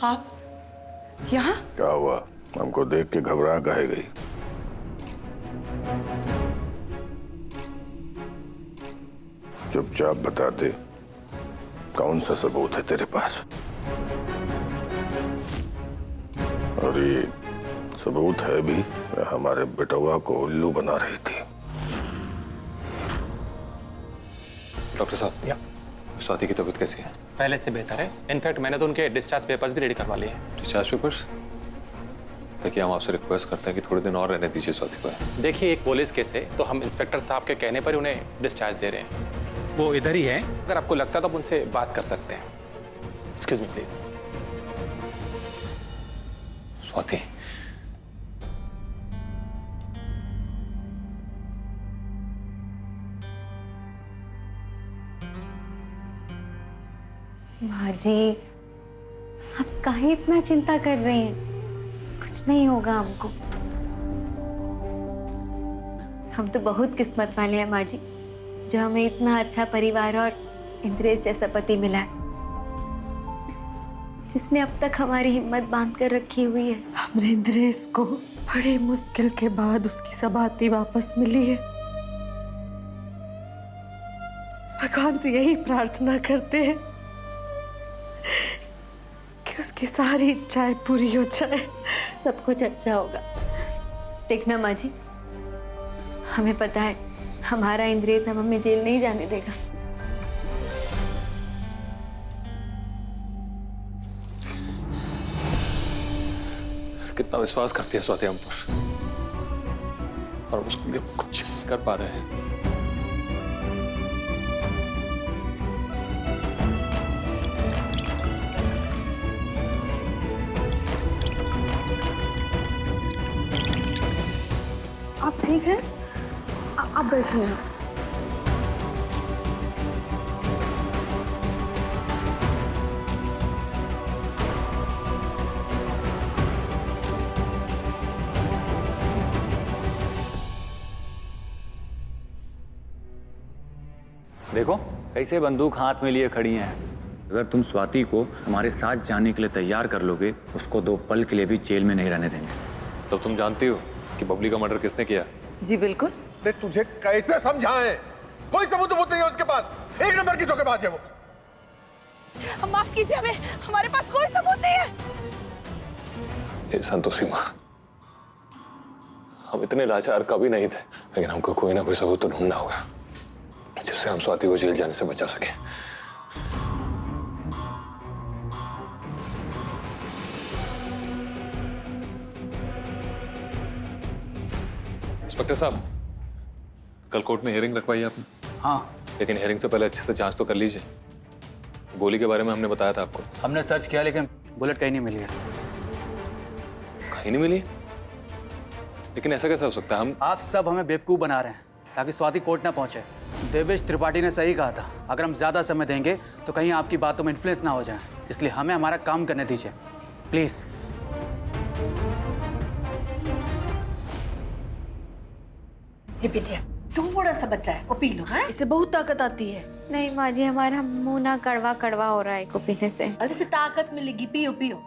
आप यहाँ? क्या हुआ? हमको देख के घबरा काहे गई? चुपचाप बता दे, कौन सा सबूत है तेरे पास? और ये सबूत है भी, हमारे बेटवा को उल्लू बना रही थी। डॉक्टर साहब, स्वाति की तबीयत कैसी है? पहले से बेहतर है। इनफैक्ट मैंने तो उनके डिस्चार्ज पेपर्स भी रेडी करवा लिए हैं। Discharge papers? देखिए, हम आपसे रिक्वेस्ट करते हैं कि थोड़े दिन और रहने दीजिए स्वाति को। देखिए, एक पुलिस केस है तो हम इंस्पेक्टर साहब के कहने पर उन्हें डिस्चार्ज दे रहे हैं। वो इधर ही है, अगर आपको लगता है तो आप उनसे बात कर सकते हैं। Excuse me please. स्वाति, माँ जी, आप काहे इतना चिंता कर रहे हैं? कुछ नहीं होगा हमको। हम तो बहुत किस्मत वाले हैं माँ जी, जो हमें इतना अच्छा परिवार और इंद्रेश जैसा पति मिला है, जिसने अब तक हमारी हिम्मत बांध कर रखी हुई है। हमने इंद्रेश को बड़ी मुश्किल के बाद उसकी सबाती वापस मिली है। भगवान से यही प्रार्थना करते हैं कि उसकी सारी इच्छाएं पूरी हो जाए। सब कुछ अच्छा होगा। देखना माँ जी, हमें पता है हमारा इंद्रेश अब हमें जेल नहीं जाने देगा। कितना विश्वास करती है स्वाति हम पर, और उसके लिए कुछ नहीं कर पा रहे हैं। आप ठीक हैं? आप बैठिए। देखो कैसे बंदूक हाथ में लिए खड़ी हैं। अगर तुम स्वाति को हमारे साथ जाने के लिए तैयार कर लोगे, उसको 2 पल के लिए भी जेल में नहीं रहने देंगे। तब तुम जानती हो कि बबली का मर्डर किसने किया? जी बिल्कुल। अरे तुझे कैसे समझाएं? कोई सबूत नहीं है उसके पास। 1 नंबर की धोखेबाज है वो। माफ कीजिए, हमें हमारे पास कोई सबूत नहीं है। संतोषी माँ, हम इतने लाचार कभी नहीं थे, लेकिन हमको कोई ना कोई सबूत तो ढूंढना होगा जिससे हम स्वाति को जेल जाने से बचा सकें। इंस्पेक्टर साहब, कल कोर्ट में हियरिंग रखवाई आपने? हाँ, लेकिन हियरिंग से पहले अच्छे से जांच तो कर लीजिए। गोली के बारे में हमने बताया था आपको। हमने सर्च किया लेकिन बुलेट कहीं नहीं मिली है। कहीं नहीं मिली? लेकिन ऐसा कैसे हो सकता है? हम आप सब हमें बेवकूफ़ बना रहे हैं ताकि स्वाति कोर्ट ना पहुंचे। देवेश त्रिपाठी ने सही कहा था, अगर हम ज़्यादा समय देंगे तो कहीं आपकी बातों में इन्फ्लुएंस ना हो जाए। इसलिए हमें हमारा काम करने दीजिए प्लीज़। ये बिटिया, थोड़ा सा बच्चा है, वो पी लो। है इसे बहुत ताकत आती है। नहीं माँ जी, हमारा मुंह ना कड़वा कड़वा हो रहा है को पीने से। अरे इसे ताकत मिलेगी, पियो पियो।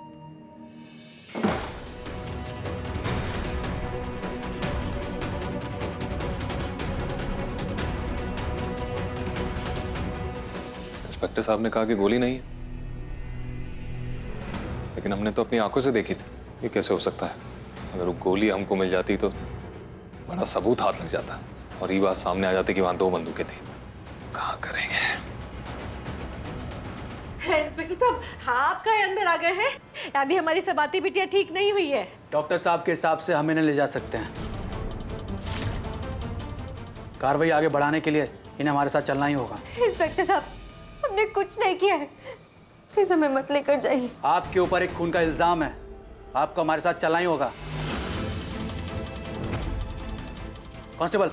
इंस्पेक्टर साहब ने कहा कि गोली नहीं है, लेकिन हमने तो अपनी आंखों से देखी थी। ये कैसे हो सकता है? अगर वो गोली हमको मिल जाती तो बड़ा सबूत हाथ लग जाता, और ये बात सामने आ जाती कि वहां 2 बंदूकें थी। कहाँ करेंगे? इंस्पेक्टर साहब, आप कहीं अंदर आ गए हैं? अभी हमारी सबाती बिटिया ठीक नहीं हुई है। डॉक्टर साहब के हिसाब से हम इन्हें ले जा सकते हैं। कार्रवाई आगे बढ़ाने के लिए इन्हें हमारे साथ चलना ही होगा। इंस्पेक्टर साहब, हमने कुछ नहीं किया है, प्लीज हमें मत लेकर जाइए। आपके ऊपर एक खून का इल्जाम है, आपको हमारे साथ चलना ही होगा। कांस्टेबल।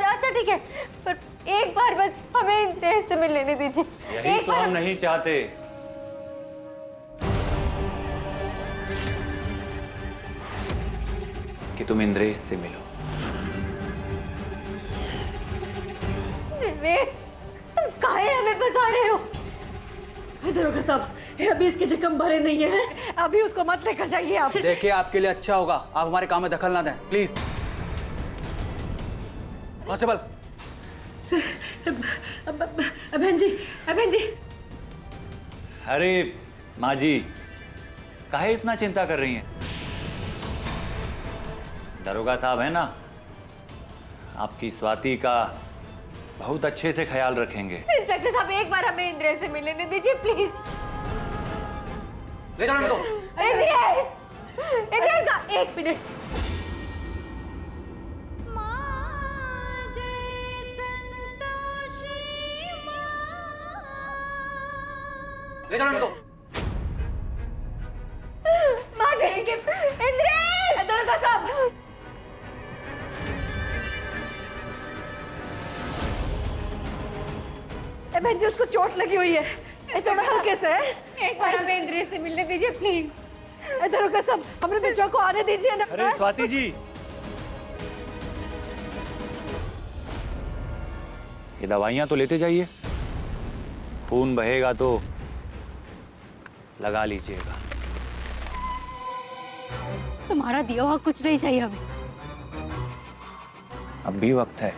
अच्छा ठीक है, पर एक बार बस हमें इंद्रेश से मिल लेने दीजिए। यही तो हम नहीं चाहते। कि तुम इंद्रेश से मिलो। देवेश, तुम काहे हमें फंसा रहे हो? दरोगा साहब, अभी इसके जख्म भरे नहीं है, अभी उसको मत लेकर जाइए आप। देखिए आपके लिए अच्छा होगा आप हमारे काम में दखल ना दें प्लीज। कांस्टेबल। बहन जी, बहन जी। अरे माँ जी, काहे इतना चिंता कर रही हैं? दरोगा साहब है ना, आपकी स्वाति का बहुत अच्छे से ख्याल रखेंगे। इंस्पेक्टर साहब एक बार हमें इंद्रेश से मिलने दीजिए प्लीज। ले जाओ इनको। इंद्रेश, इंद्रेश का 1 मिनट। ले जाओ इनको। माँ जी, इंद्रेश। दरोगा साहब। बहन जी उसको चोट लगी हुई है, थोड़ा हल्के से है। एक बार हमें इंद्रेश से मिलने दीजिए प्लीज। दरोगा साहब हमने बच्चों को आने दीजिए ना। अरे स्वाति जी, ये दवाइयां तो लेते जाइए, खून बहेगा तो लगा लीजिएगा। तुम्हारा दिया हुआ कुछ नहीं चाहिए हमें। अब भी वक्त है,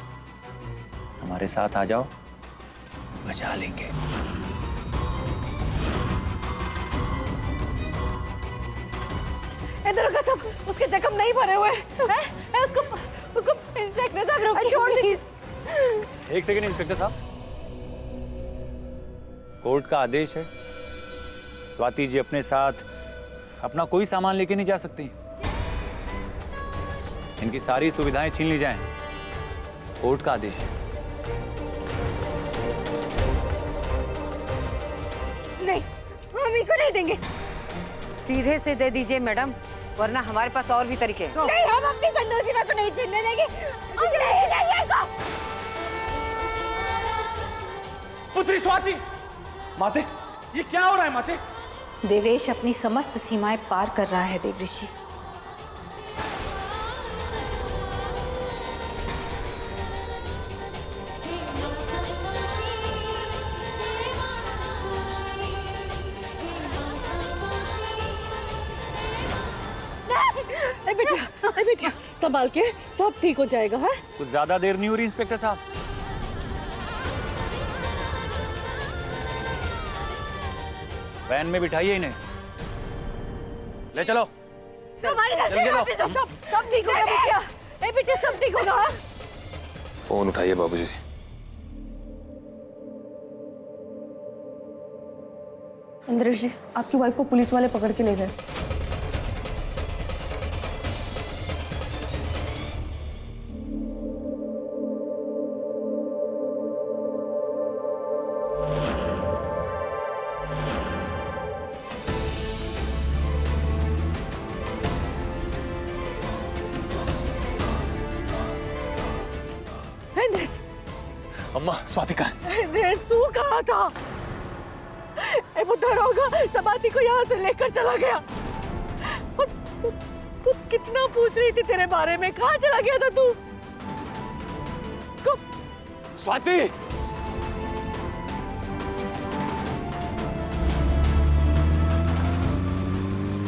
हमारे साथ आ जाओ, बचा लेंगे। दरोगा साहब उसके जख्म नहीं भरे हुए हैं, उसको उसको इंस्पेक्टर साहब रुकिए, छोड़ दीजिए। एक सेकंड इंस्पेक्टर साहब, कोर्ट का आदेश है, स्वाति जी अपने साथ अपना कोई सामान लेके नहीं जा सकती। इनकी सारी सुविधाएं छीन ली जाएं, कोर्ट का आदेश है। नहीं, हम इनको नहीं देंगे। सीधे से दे दीजिए मैडम, वरना हमारे पास और भी तरीके हैं। नहीं, हम अपनी संतोषी माँ को नहीं छीनने देंगे, हम नहीं देंगे इनको। पुत्री स्वाति। माते, ये क्या हो रहा है माते? देवेश अपनी समस्त सीमाएं पार कर रहा है देवऋषि। बेटा संभाल के, सब ठीक हो जाएगा। है कुछ ज्यादा देर नहीं हो रही इंस्पेक्टर साहब, वैन में बिठाइए इन्हें। ले चलो। हमारे घर से वापस आओ। सब ठीक होगा बेटिया, बेटिया सब ठीक होगा। फोन उठाइए बाबूजी। इंद्रेश जी, आपकी वाइफ को पुलिस वाले पकड़ के ले गए। अम्मा, स्वाति कहाँ है? तू कहाँ था? वो दरोगा सबाती को यहाँ से लेकर चला गया। और तू कितना पूछ रही थी तेरे बारे में, कहाँ चला गया था तू? स्वाति!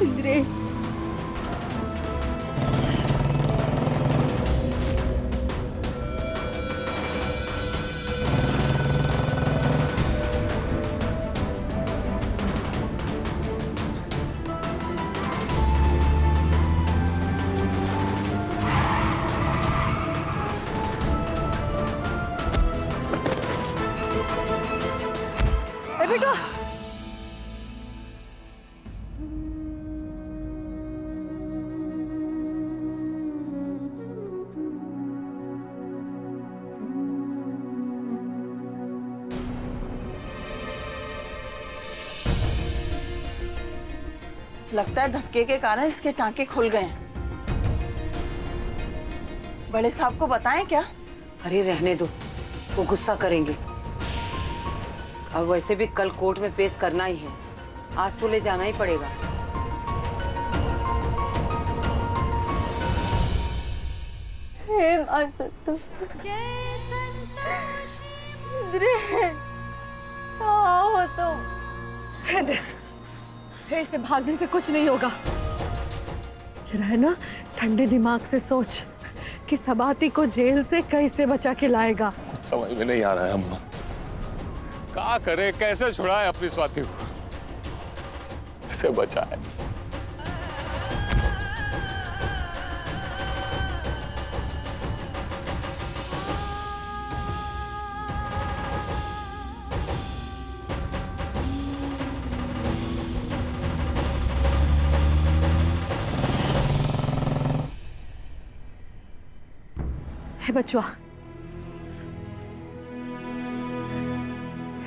इंद्रेश, बेटा लगता है धक्के के कारण इसके टांके खुल गए हैं। बड़े साहब को बताएं क्या? अरे रहने दो, वो गुस्सा करेंगे। अब वैसे भी कल कोर्ट में पेश करना ही है, आज तो ले जाना ही पड़ेगा। हे मां संतोषी, इंद्रेश, कहाँ हो तुम? ऐसे भागने से कुछ नहीं होगा। जरा है ना ठंडे दिमाग से सोच कि सबाती को जेल से कैसे बचा के लाएगा। कुछ समझ में नहीं आ रहा है अम्मा, क्या करे, कैसे छुड़ाए अपनी स्वाति को, कैसे बचाए। हे बचवा,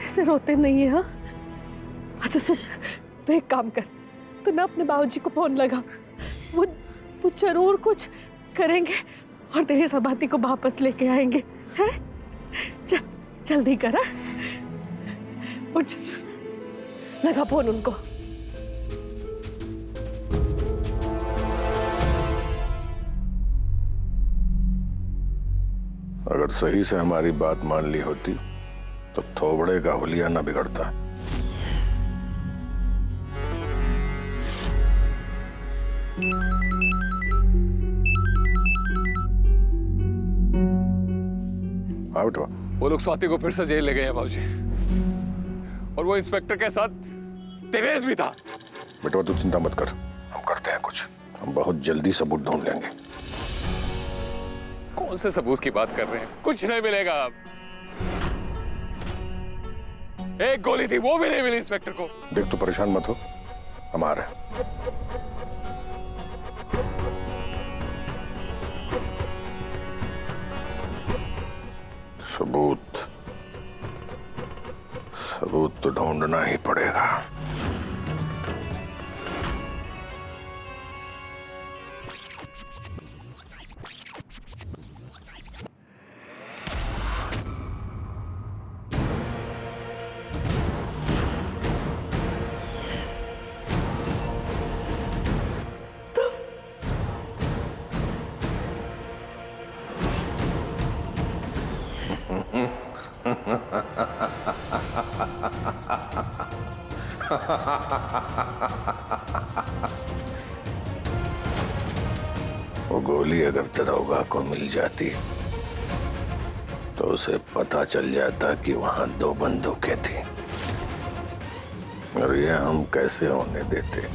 ऐसे रोते नहीं है। हाँ अच्छा सुन, तो एक काम कर, तो ना अपने बाबूजी को फोन लगा, वो जरूर कुछ करेंगे और तेरी सबाती को वापस लेके आएंगे। हैं? चल जल्दी कर। उठ, लगा फोन उनको। अगर सही से हमारी बात मान ली होती तो थोबड़े का हुलिया न बिगड़ता। आउट हुआ। वो लोग स्वाति को फिर से जेल ले गए हैं बाबूजी, और वो इंस्पेक्टर के साथ देवेश भी था। बेटा तू चिंता मत कर, हम करते हैं कुछ। हम बहुत जल्दी सबूत ढूंढ लेंगे। कौन से सबूत की बात कर रहे हैं? कुछ नहीं मिलेगा। एक गोली थी, वो भी नहीं मिली इंस्पेक्टर को। देख तू परेशान मत हो, हम आ रहे हैं। सबूत तो ढूंढना ही पड़ेगा। वो गोली अगर दरोगा को मिल जाती तो उसे पता चल जाता कि वहां 2 बंदूकें थी, और ये हम कैसे होने देते।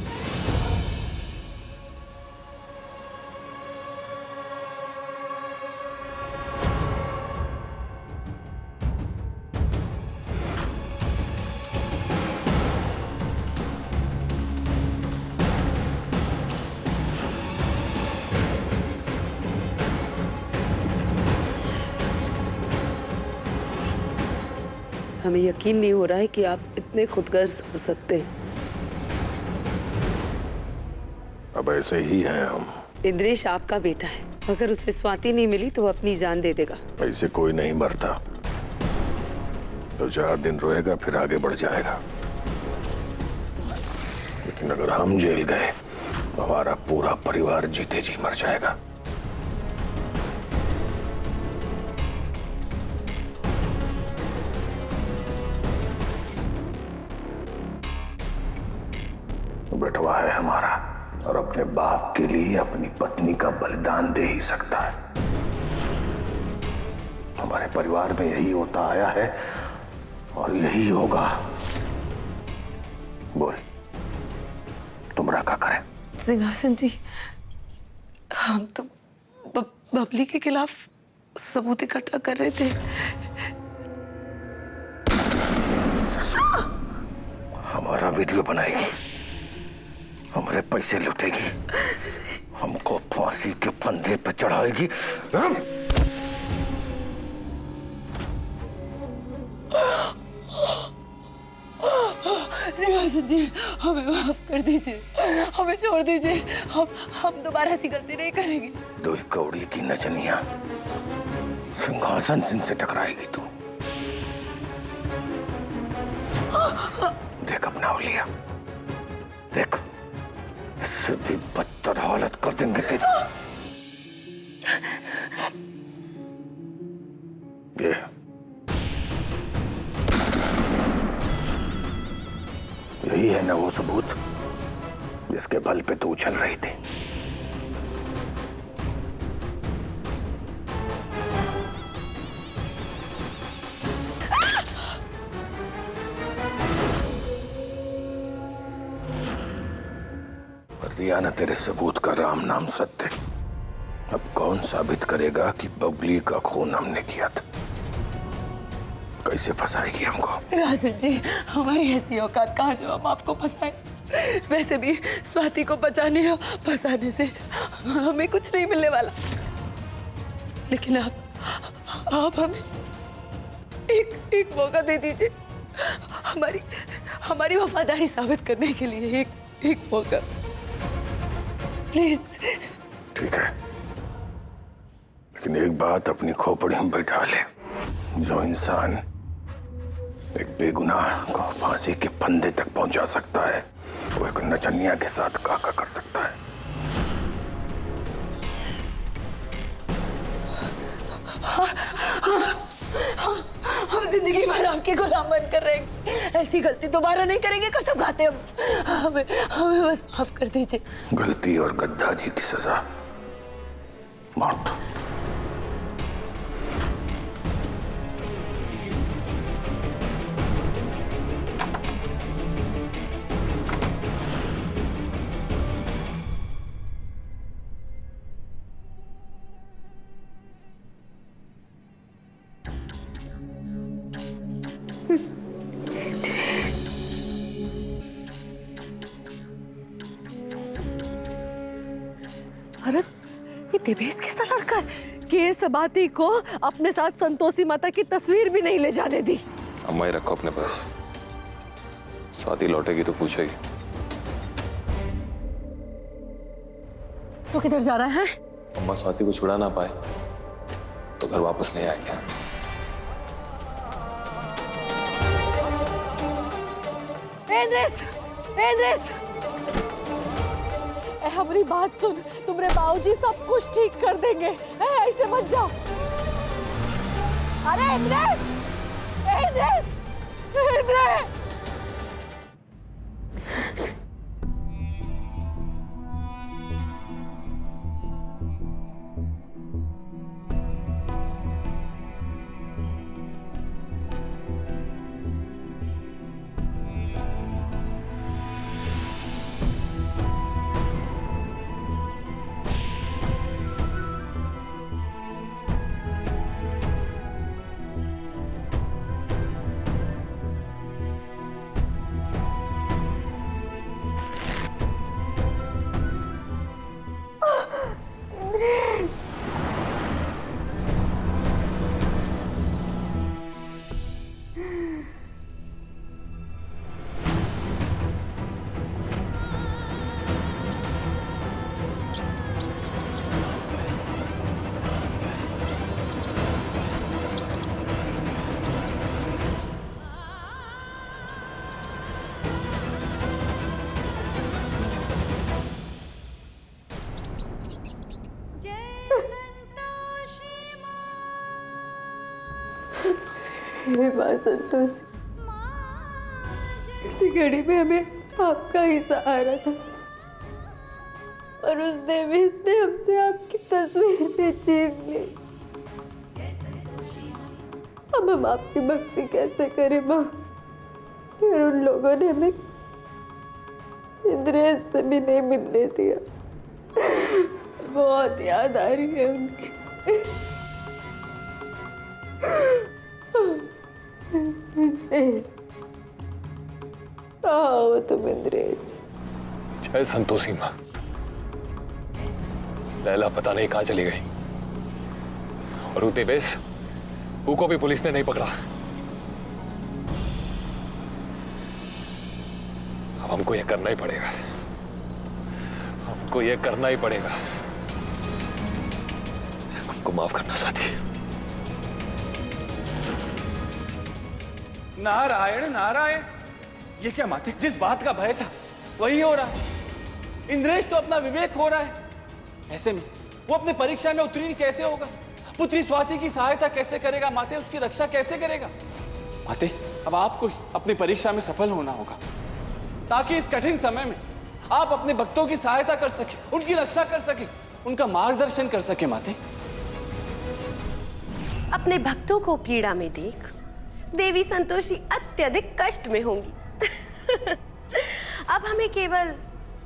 हमें यकीन नहीं हो रहा है कि आप इतने खुदगर्ज हो सकते हैं। अब ऐसे ही हैं हम। इंद्रेश आपका बेटा है, अगर उसे स्वाति नहीं मिली तो वो अपनी जान दे देगा। ऐसे कोई नहीं मरता, तो 4 दिन रोएगा फिर आगे बढ़ जाएगा। लेकिन अगर हम जेल गए तो हमारा पूरा परिवार जीते जी मर जाएगा। बेटवा है हमारा, और अपने बाप के लिए अपनी पत्नी का बलिदान दे ही सकता है। हमारे परिवार में यही होता आया है और यही होगा। बोल, तुमरा क्या करें? सिंहासन जी, हम तो बबली के खिलाफ सबूत इकट्ठा कर रहे थे। हमारा वीडियो बनाएगी, हमारे पैसे लुटेगी, हमको फांसी के फंदे पे चढ़ाएगी। सिंहासन जी, हमें माफ कर दीजिए, हमें छोड़ दीजिए। हम दोबारा ऐसी गलती नहीं करेंगे। 2 कौड़ी की नचनिया सिंहासन सिंह से टकराएगी तू। देख अपना हुलिया, देख, इससे भी बदतर हालत कर देंगे तेरी। ये यही है ना वो सबूत जिसके बल पे तू उछल रही थी। कर दिया ना तेरे सबूत का राम नाम सत्य। अब कौन साबित करेगा कि बबली का खून हमने किया था? कैसे फंसाएगी हमको? सियासत जी, हमारी ऐसी औकात कहाँ जो हम आपको फंसाए। वैसे भी स्वाति को बचाने या फंसाने से हमें कुछ नहीं मिलने वाला, लेकिन आप हमें एक मौका दे दीजिए, हमारी वफादारी साबित करने के लिए एक मौका प्लीज। ठीक है, लेकिन एक बात अपनी खोपड़ी में बैठा ले, जो इंसान एक बेगुनाह को फांसी के फंदे तक पहुंचा सकता है, वो एक नचनिया के साथ काका कर सकता है। हम जिंदगी भर आपके गुलाम बनकर रहेंगे, ऐसी गलती दोबारा नहीं करेंगे, कसम खाते हम। हमें बस माफ कर दीजिए। गलती और गद्दारी की सजा मौत। अरे ये देवेश कैसा लड़का है कि ये सबाती को अपने साथ संतोषी माता की तस्वीर भी नहीं ले जाने दी। अम्मा ही रखो अपने पास, स्वाति लौटेगी तो पूछेगी। तो किधर जा रहा है? अम्मा स्वाति को छुड़ा ना पाए तो घर वापस नहीं आएंगे। इंद्रेश, हमारी बात सुन, तुम्हारे बाबूजी सब कुछ ठीक कर देंगे, ऐसे मत जाओ। अरे इंद्रेश! हे माँ संतोषी, इसी घड़ी में हमें आपका ही सहारा था, और उस देवेश ने हमसे आपकी तस्वीर भी छीन ली। अब हम आपकी भक्ति कैसे करें माँ? फिर उन लोगों ने हमें इंद्रेश से भी नहीं मिलने दिया। बहुत याद आ रही है उनकी। आओ तुम इंद्रेश। जय संतोषी माँ। लैला पता नहीं कहाँ चली गई, और वो देवेश को भी पुलिस ने नहीं पकड़ा। अब हमको ये करना ही पड़ेगा, हमको ये करना ही पड़ेगा। हमको माफ करना साथी। नारायण नारायण, ये क्या माते, जिस बात का भय था वही हो रहा है। इंद्रेश तो अपना विवेक हो रहा है, ऐसे में वो अपने परीक्षा में उत्तीर्ण कैसे होगा? पुत्री स्वाति की सहायता कैसे करेगा माते? उसकी रक्षा कैसे करेगा माते? अब आपको ही अपनी परीक्षा में सफल होना होगा, ताकि इस कठिन समय में आप अपने भक्तों की सहायता कर सके, उनकी रक्षा कर सके, उनका मार्गदर्शन कर सके माते। अपने भक्तों को पीड़ा में देख देवी संतोषी अत्यधिक कष्ट में होंगी। अब हमें केवल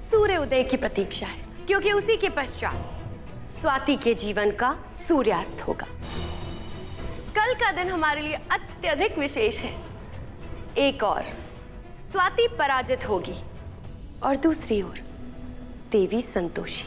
सूर्य उदय की प्रतीक्षा है, क्योंकि उसी के पश्चात स्वाति के जीवन का सूर्यास्त होगा। कल का दिन हमारे लिए अत्यधिक विशेष है। एक और स्वाति पराजित होगी और दूसरी ओर देवी संतोषी।